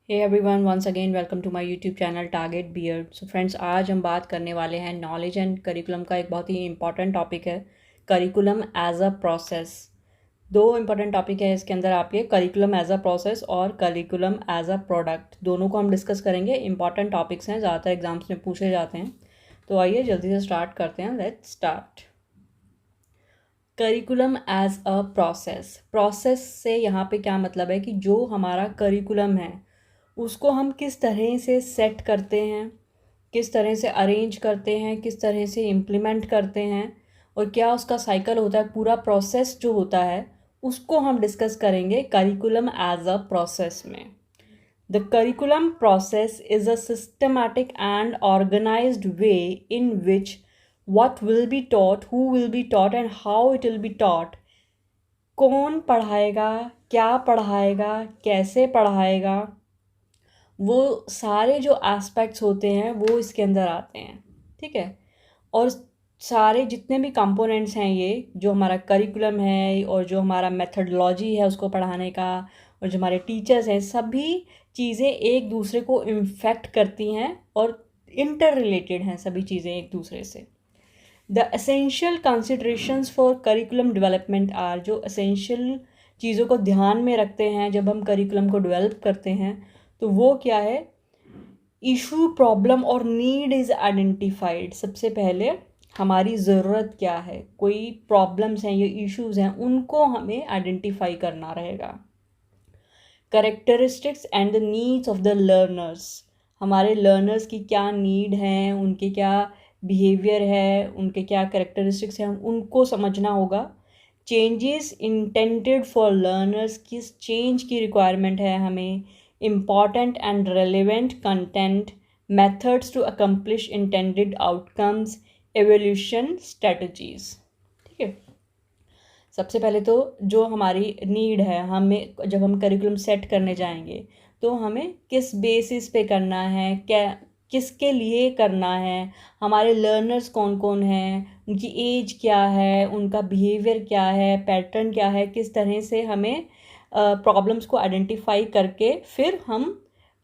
Hey everyone, once again welcome to my YouTube channel target beard. So friends, आज हम बात करने वाले हैं नॉलेज एंड करिकुलम का। एक बहुत ही इंपॉर्टेंट टॉपिक है करिकुलम एज अ प्रोसेस। दो इंपॉर्टेंट टॉपिक है इसके अंदर आपके, करिकुलम एज अ प्रोसेस और करिकुलम एज अ प्रोडक्ट। दोनों को हम डिस्कस करेंगे। इंपॉर्टेंट टॉपिक्स हैं, ज़्यादातर एग्जाम्स में पूछे जाते हैं। तो आइए जल्दी से स्टार्ट करते हैं। Let's start. Curriculum as a process. Process से यहाँ पे क्या मतलब है कि जो हमारा करिकुलम है उसको हम किस तरह से सेट करते हैं, किस तरह से अरेंज करते हैं, किस तरह से इम्प्लीमेंट करते हैं और क्या उसका साइकिल होता है, पूरा प्रोसेस जो होता है उसको हम डिस्कस करेंगे करिकुलम एज अ प्रोसेस में। The curriculum process is a systematic and organised way in which what will be taught, who will be taught and how it will be taught, कौन पढ़ाएगा, क्या पढ़ाएगा, कैसे पढ़ाएगा, वो सारे जो एस्पेक्ट्स होते हैं वो इसके अंदर आते हैं। ठीक है। और सारे जितने भी कंपोनेंट्स हैं, ये जो हमारा करिकुलम है और जो हमारा मेथडोलॉजी है उसको पढ़ाने का, और जो हमारे टीचर्स हैं, सभी चीज़ें एक दूसरे को इन्फेक्ट करती हैं और इंटर रिलेटेड हैं सभी चीज़ें एक दूसरे से। The essential considerations for curriculum development are, जो एसेंशियल चीज़ों को ध्यान में रखते हैं जब हम करिकुलम को डेवलप करते हैं, तो वो क्या है? इशू, प्रॉब्लम और नीड इज़ आइडेंटिफाइड। सबसे पहले हमारी ज़रूरत क्या है, कोई प्रॉब्लम्स हैं, ये इश्यूज़ हैं, उनको हमें आइडेंटिफाई करना रहेगा। Characteristics and the needs of the learners, हमारे लर्नर्स की क्या नीड हैं, उनके क्या बिहेवियर है, उनके क्या करेक्टरिस्टिक्स हैं, उनको समझना होगा। चेंजेस इंटेंडेड फॉर लर्नर्स, किस चेंज की रिक्वायरमेंट है हमें। Important and relevant content, methods to accomplish intended outcomes, evaluation strategies. ठीक है। सबसे पहले तो जो हमारी नीड है, हमें जब हम करिकुलम सेट करने जाएंगे तो हमें किस बेसिस पे करना है, क्या किसके लिए करना है, हमारे लर्नर्स कौन कौन हैं, उनकी एज क्या है, उनका बिहेवियर क्या है, पैटर्न क्या है, किस तरह से हमें प्रॉब्लम्स को आइडेंटिफाई करके फिर हम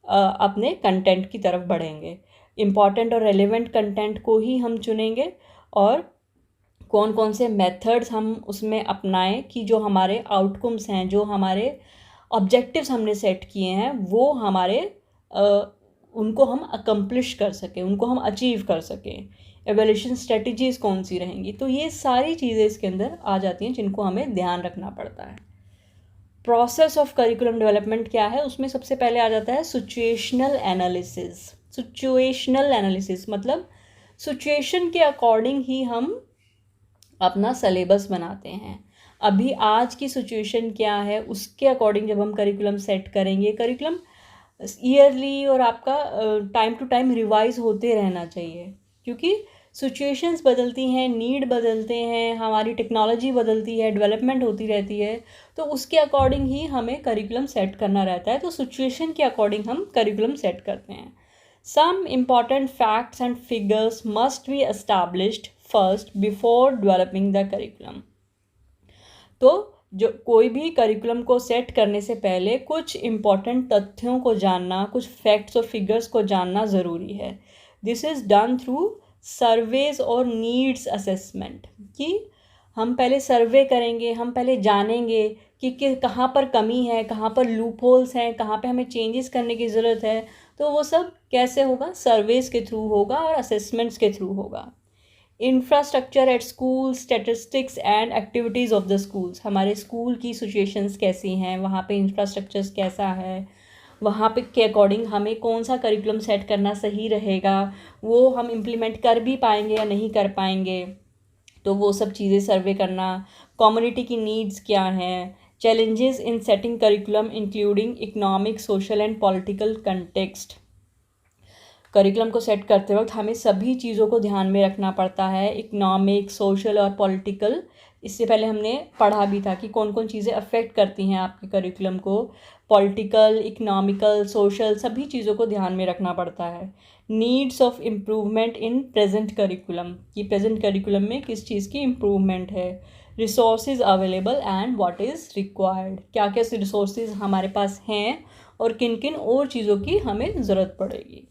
अपने कंटेंट की तरफ बढ़ेंगे। इम्पॉर्टेंट और रेलेवेंट कंटेंट को ही हम चुनेंगे और कौन कौन से मेथड्स हम उसमें अपनाएं कि जो हमारे आउटकम्स हैं, जो हमारे ऑब्जेक्टिव्स हमने सेट किए हैं, वो हमारे उनको हम अकम्प्लिश कर सकें, उनको हम अचीव कर सकें। एवोल्यूशन स्ट्रेटजीज़ कौन सी रहेंगी, तो ये सारी चीज़ें इसके अंदर आ जाती हैं जिनको हमें ध्यान रखना पड़ता है। प्रोसेस ऑफ करिकुलम डेवलपमेंट क्या है, उसमें सबसे पहले आ जाता है सिचुएशनल एनालिसिस। सिचुएशनल एनालिसिस मतलब सिचुएशन के अकॉर्डिंग ही हम अपना सिलेबस बनाते हैं। अभी आज की सिचुएशन क्या है उसके अकॉर्डिंग जब हम करिकुलम सेट करेंगे, करिकुलम ईयरली और आपका टाइम टू टाइम रिवाइज होते रहना चाहिए, क्योंकि सिचुएशंस बदलती हैं, नीड बदलते हैं, हमारी टेक्नोलॉजी बदलती है, डेवलपमेंट होती रहती है, तो उसके अकॉर्डिंग ही हमें करिकुलम सेट करना रहता है। तो सिचुएशन के अकॉर्डिंग हम करिकुलम सेट करते हैं। Some important facts and figures must be established first before developing the curriculum. तो जो कोई भी करिकुलम को सेट करने से पहले कुछ इम्पॉर्टेंट तथ्यों को जानना, कुछ फैक्ट्स और फिगर्स को जानना ज़रूरी है। This is done through surveys और नीड्स असेसमेंट, कि हम पहले सर्वे करेंगे, हम पहले जानेंगे कि कहाँ पर कमी है, कहाँ पर लूप होल्स हैं, कहाँ पे हमें चेंजेस करने की ज़रूरत है। तो वो सब कैसे होगा? सर्वेज के थ्रू होगा और असेसमेंट्स के थ्रू होगा। Infrastructure at school, statistics and activities of the schools, हमारे स्कूल की सिचुएशंस कैसी हैं, वहाँ पे इंफ्रास्ट्रक्चर्स कैसा है, वहाँ पे के अकॉर्डिंग हमें कौन सा करिकुलम सेट करना सही रहेगा, वो हम इम्प्लीमेंट कर भी पाएंगे या नहीं कर पाएंगे, तो वो सब चीज़ें सर्वे करना। कम्युनिटी की नीड्स क्या हैं, challenges in setting curriculum including economic, social and political context. Curriculum को सेट करते वक्त हमें सभी चीज़ों को ध्यान में रखना पड़ता है, इकोनॉमिक, सोशल और पॉलिटिकल। इससे पहले हमने पढ़ा भी था कि कौन कौन चीज़ें अफेक्ट करती हैं आपके करिकुलम को। पॉलिटिकल, इकोनॉमिकल, सोशल, सभी चीज़ों को ध्यान में रखना पड़ता है। Needs of improvement in present curriculum, कि प्रेजेंट करिकुलम में किस चीज़ की इम्प्रूवमेंट है। Resources available and what is required, क्या क्या रिसोर्सेज हमारे पास हैं और किन किन और चीज़ों की हमें ज़रूरत पड़ेगी।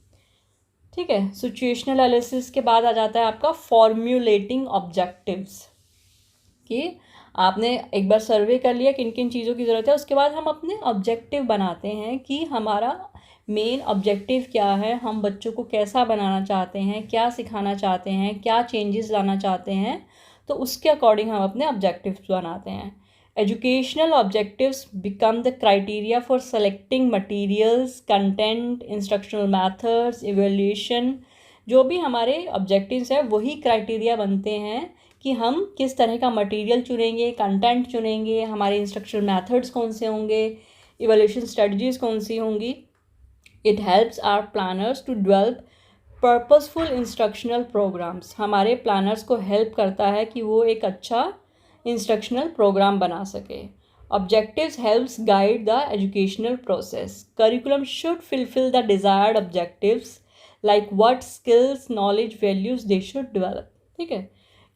ठीक है, सिचुएशनल एनालिसिस के बाद आ जाता है आपका फॉर्म्यूलेटिंग ऑब्जेक्टिव्स, कि आपने एक बार सर्वे कर लिया किन किन चीज़ों की ज़रूरत है, उसके बाद हम अपने ऑब्जेक्टिव बनाते हैं कि हमारा मेन ऑब्जेक्टिव क्या है, हम बच्चों को कैसा बनाना चाहते हैं, क्या सिखाना चाहते हैं, क्या चेंजेस लाना चाहते हैं, तो उसके अकॉर्डिंग हम अपने ऑब्जेक्टिव्स बनाते हैं। Educational objectives become the criteria for selecting materials, content, instructional methods, evaluation. जो भी हमारे ऑब्जेक्टिव्स हैं वही क्राइटेरिया बनते हैं कि हम किस तरह का मटेरियल चुनेंगे, कंटेंट चुनेंगे, हमारे इंस्ट्रक्शनल मेथड्स कौन से होंगे, इवैल्यूएशन स्ट्रेटजीज कौन सी होंगी। It helps our planners to develop purposeful instructional programmes. हमारे प्लानर्स को हेल्प करता है कि वो एक अच्छा इंस्ट्रक्शनल प्रोग्राम बना सके। Objectives helps guide the educational process. Curriculum should fulfil the desired objectives like what skills, knowledge, values they should develop. ठीक है,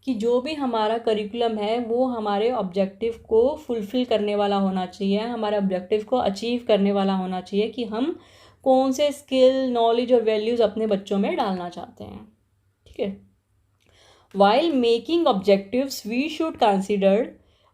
कि जो भी हमारा करिकुलम है वो हमारे ऑब्जेक्टिव को फुलफ़िल करने वाला होना चाहिए, हमारे ऑब्जेक्टिव को अचीव करने वाला होना चाहिए कि हम कौन से स्किल, नॉलेज और वैल्यूज़ अपने बच्चों में डालना चाहते हैं। ठीक है, while making objectives we should consider.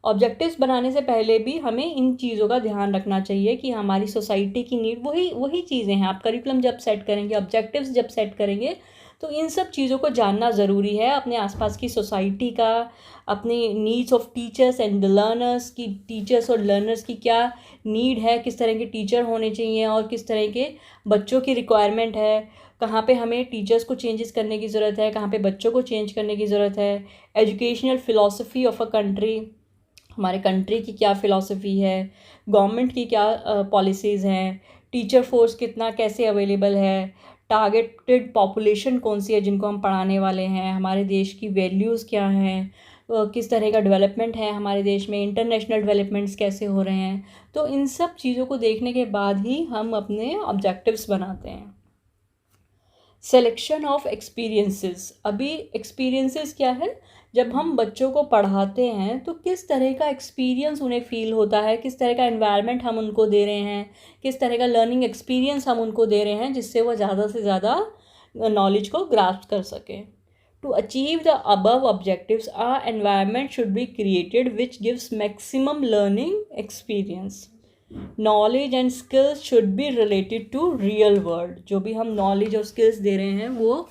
Objectives बनाने से पहले भी हमें इन चीज़ों का ध्यान रखना चाहिए कि हमारी सोसाइटी की नीड, वही चीज़ें हैं। आप करिकुलम जब सेट करेंगे, ऑब्जेक्टिव्स जब सेट करेंगे, तो इन सब चीज़ों को जानना ज़रूरी है, अपने आसपास की सोसाइटी का, अपने needs of teachers and the learners की, टीचर्स और लर्नर्स की क्या नीड है, किस तरह के टीचर होने चाहिए और किस तरह के बच्चों की रिक्वायरमेंट है, कहाँ पे हमें टीचर्स को चेंजेस करने की ज़रूरत है, कहाँ पे बच्चों को चेंज करने की ज़रूरत है। Educational philosophy of a country, हमारे कंट्री की क्या फ़िलॉसफी है, गवर्नमेंट की क्या पॉलिसीज़ हैं, टीचर फोर्स कितना कैसे अवेलेबल है, टारगेटेड पॉपुलेशन कौन सी है जिनको हम पढ़ाने वाले हैं, हमारे देश की वैल्यूज़ क्या हैं, किस तरह का डेवलपमेंट है हमारे देश में, इंटरनेशनल डेवलपमेंट्स कैसे हो रहे हैं। तो इन सब चीज़ों को देखने के बाद ही हम अपने ऑब्जेक्टिव्स बनाते हैं। Selection of experiences. अभी एक्सपीरियंसेस क्या है, जब हम बच्चों को पढ़ाते हैं तो किस तरह का एक्सपीरियंस उन्हें फ़ील होता है, किस तरह का एनवायरनमेंट हम उनको दे रहे हैं, किस तरह का लर्निंग एक्सपीरियंस हम उनको दे रहे हैं जिससे वो ज़्यादा से ज़्यादा नॉलेज को ग्रास्प कर सकें। To achieve the above objectives a environment should be created which gives maximum learning experience. Knowledge and skills should be related to real world. जो भी हम नॉलेज और स्किल्स दे रहे हैं वो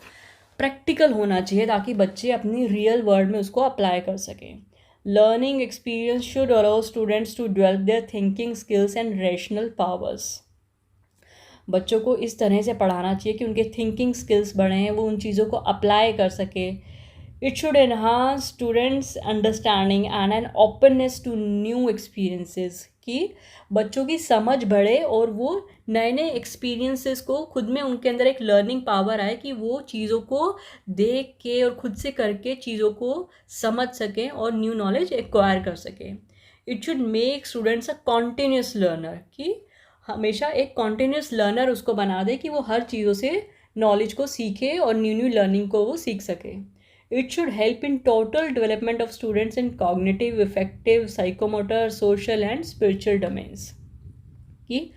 प्रैक्टिकल होना चाहिए ताकि बच्चे अपनी रियल वर्ल्ड में उसको अप्लाई कर सकें। Learning experience should allow students to develop their thinking skills and rational powers. बच्चों को इस तरह से पढ़ाना चाहिए कि उनके थिंकिंग स्किल्स बढ़ें, वो उन चीज़ों को अप्लाई कर सके। It should enhance students understanding and an openness to new experiences, कि बच्चों की समझ बढ़े और वो नए नए एक्सपीरियंसेस को खुद में, उनके अंदर एक लर्निंग पावर आए कि वो चीज़ों को देख के और खुद से करके चीज़ों को समझ सकें और न्यू नॉलेज एक्वायर कर सकें। It should make students a continuous learner, कि हमेशा एक कॉन्टिन्यूस लर्नर उसको बना दे कि वो हर चीज़ों से नॉलेज को सीखे और न्यू न्यू लर्निंग को वो सीख सके। It should help in total development of students in cognitive, effective, psychomotor, social and spiritual domains, कि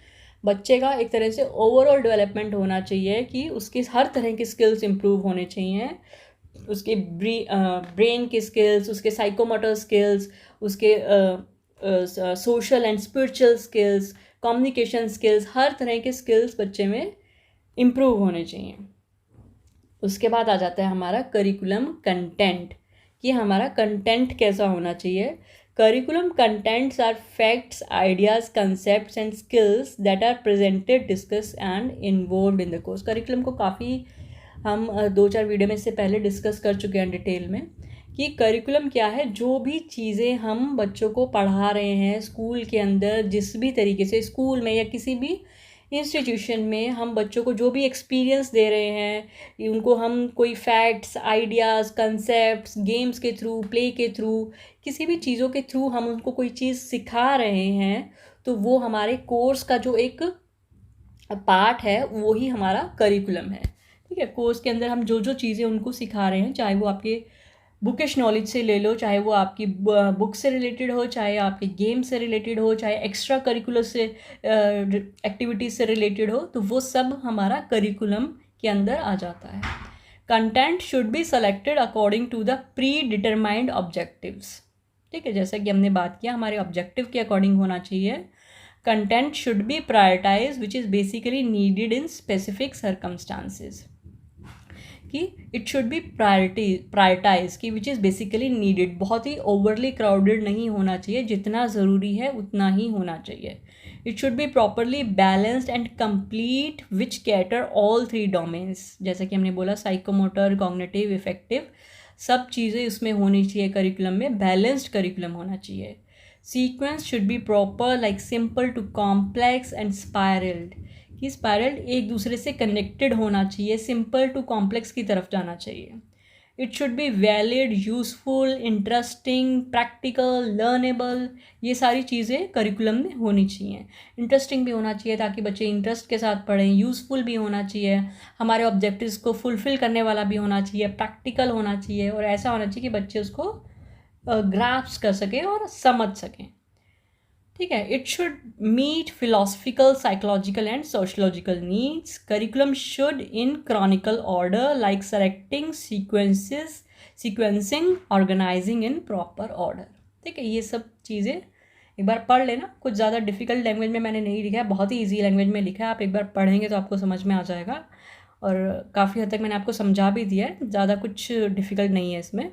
बच्चे का एक तरह से ओवरऑल डेवलपमेंट होना चाहिए, कि उसकी हर तरह की स्किल्स इंप्रूव होने चाहिए, उसके ब्रेन की स्किल्स, उसके साइकोमोटर स्किल्स, उसके social and spiritual skills, communication skills, हर तरह के स्किल्स बच्चे में इम्प्रूव होने चाहिए। उसके बाद आ जाता है हमारा करिकुलम कंटेंट, कि हमारा कंटेंट कैसा होना चाहिए। Curriculum contents are facts, ideas, concepts and skills that are presented, discuss and involve in the course. Curriculum को काफ़ी हम 2-4 वीडियो में इससे पहले डिस्कस कर चुके हैं डिटेल में, कि करिकुलम क्या है। जो भी चीज़ें हम बच्चों को पढ़ा रहे हैं स्कूल के अंदर, जिस भी तरीके से स्कूल में या किसी भी इंस्टीट्यूशन में हम बच्चों को जो भी एक्सपीरियंस दे रहे हैं, उनको हम कोई फैक्ट्स, आइडियाज़, कंसेप्ट्स, गेम्स के थ्रू, प्ले के थ्रू, किसी भी चीज़ों के थ्रू हम उनको कोई चीज़ सिखा रहे हैं, तो वो हमारे कोर्स का जो एक पार्ट है वो ही हमारा करिकुलम है। ठीक है, कोर्स के अंदर हम जो जो चीज़ें उनको सिखा रहे हैं, चाहे वो आपके बुकिश नॉलेज से ले लो, चाहे वो आपकी बुक से रिलेटेड हो, चाहे आपके गेम से रिलेटेड हो, चाहे एक्स्ट्रा करिकुलर से एक्टिविटीज़ से रिलेटेड हो, तो वो सब हमारा करिकुलम के अंदर आ जाता है। Content should be selected according to the predetermined objectives. ठीक है, जैसा कि हमने बात किया हमारे ऑब्जेक्टिव के अकॉर्डिंग होना चाहिए। Content should be prioritize which is basically needed in specific circumstances, कि इट शुड बी प्रायोरिटाइज कि विच इज़ बेसिकली नीडेड। बहुत ही ओवरली क्राउडेड नहीं होना चाहिए, जितना ज़रूरी है उतना ही होना चाहिए। It should be properly balanced and complete which cater all 3 domains, जैसा कि हमने बोला साइकोमोटर, कॉग्निटिव, इफेक्टिव, सब चीज़ें इसमें होनी चाहिए। करिकुलम में बैलेंस्ड करिकुलम होना चाहिए। Sequence should be proper like simple to complex and spiralled, कि स्पायरल एक दूसरे से कनेक्टेड होना चाहिए, सिंपल टू कॉम्प्लेक्स की तरफ जाना चाहिए। It should be valid, useful, interesting, practical, learnable, ये सारी चीज़ें करिकुलम में होनी चाहिए। इंटरेस्टिंग भी होना चाहिए ताकि बच्चे इंटरेस्ट के साथ पढ़ें, यूज़फुल भी होना चाहिए, हमारे ऑब्जेक्टिव्स को फुलफ़िल करने वाला भी होना चाहिए, प्रैक्टिकल होना चाहिए, और ऐसा होना चाहिए कि बच्चे उसको ग्रास्प कर सकें और समझ सकें। ठीक है, it should meet philosophical, psychological and sociological needs. Curriculum should in chronicle order like selecting, sequencing, organising in proper order. ठीक है, ये सब चीज़ें एक बार पढ़ लेना। कुछ ज़्यादा डिफ़िकल्ट लैंग्वेज में मैंने नहीं लिखा है, बहुत ही ईजी लैंग्वेज में लिखा है। आप एक बार पढ़ेंगे तो आपको समझ में आ जाएगा, और काफ़ी हद तक मैंने आपको समझा भी दिया है, ज़्यादा कुछ डिफ़िकल्ट नहीं है इसमें।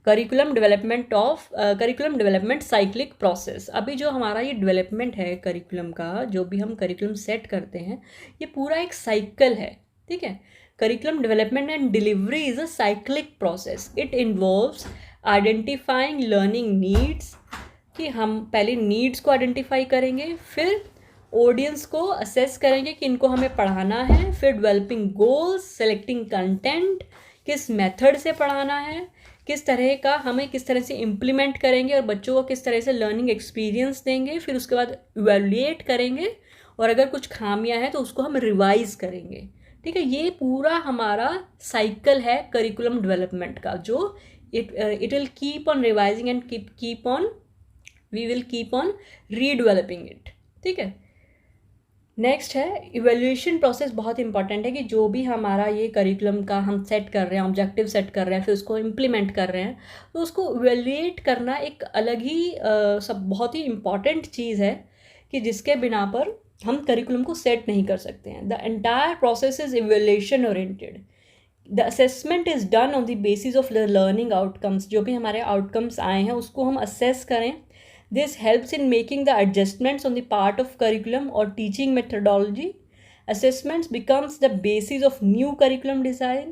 Curriculum development cyclic process. अभी जो हमारा ये डेवलपमेंट है करिकुलम का, जो भी हम करिकुलम सेट करते हैं, ये पूरा एक साइकिल है। ठीक है, curriculum development and delivery is a cyclic process. It involves identifying learning needs, कि हम पहले नीड्स को आइडेंटिफाई करेंगे, फिर ऑडियंस को असेस करेंगे कि इनको हमें पढ़ाना है, फिर डेवलपिंग गोल्स, सेलेक्टिंग कंटेंट, किस मेथड से पढ़ाना है, किस तरह का हमें किस तरह से इम्प्लीमेंट करेंगे और बच्चों को किस तरह से लर्निंग एक्सपीरियंस देंगे, फिर उसके बाद इवैल्यूएट करेंगे, और अगर कुछ खामियां हैं तो उसको हम रिवाइज करेंगे। ठीक है, ये पूरा हमारा साइकिल है करिकुलम डेवलपमेंट का, जो it will keep on revising and we will keep on redeveloping it. ठीक है, नेक्स्ट है इवैल्यूएशन प्रोसेस। बहुत इंपॉर्टेंट है कि जो भी हमारा ये करिकुलम का हम सेट कर रहे हैं, ऑब्जेक्टिव सेट कर रहे हैं, फिर उसको इम्प्लीमेंट कर रहे हैं, तो उसको इवैल्यूएट करना एक अलग ही सब बहुत ही इम्पॉर्टेंट चीज़ है, कि जिसके बिना पर हम करिकुलम को सेट नहीं कर सकते हैं। The entire process is evaluation oriented. The assessment is done on the basis of the learning outcomes. जो भी हमारे आउटकम्स आए हैं उसको हम असेस करें। This helps in making the adjustments on the part of curriculum or teaching methodology. Assessments becomes the basis of new curriculum design.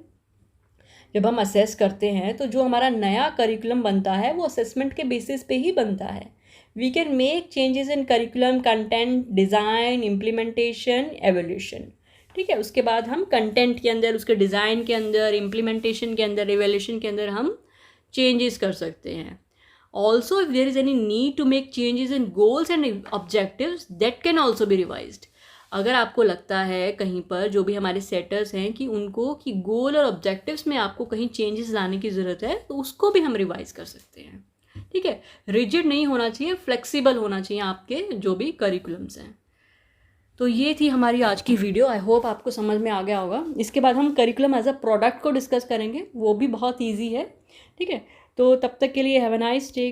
जब हम असेस करते हैं तो जो हमारा नया करिकुलम बनता है वो असेसमेंट के बेसिस पे ही बनता है। We can make changes in curriculum, content, design, implementation, evaluation. ठीक है, उसके बाद हम कंटेंट के अंदर, उसके डिज़ाइन के अंदर, इम्प्लीमेंटेशन के अंदर, एवोल्यूशन के अंदर हम चेंजेस कर सकते हैं। Also, if there is any need to make changes in goals and objectives, that can also be revised. अगर आपको लगता है कहीं पर जो भी हमारे सेटर्स हैं कि उनको कि गोल और ऑब्जेक्टिव्स में आपको कहीं चेंजेस लाने की ज़रूरत है, तो उसको भी हम रिवाइज कर सकते हैं। ठीक है, रिजिड नहीं होना चाहिए, फ्लेक्सिबल होना चाहिए आपके जो भी करिकुलम्स हैं। तो ये थी हमारी आज की वीडियो। आई होप आपको समझ में आ गया होगा। इसके बाद हम करिकुलम एज अ प्रोडक्ट को डिस्कस करेंगे, वो भी बहुत ईजी है। ठीक है, तो तब तक के लिए हैव अ नाइस डे।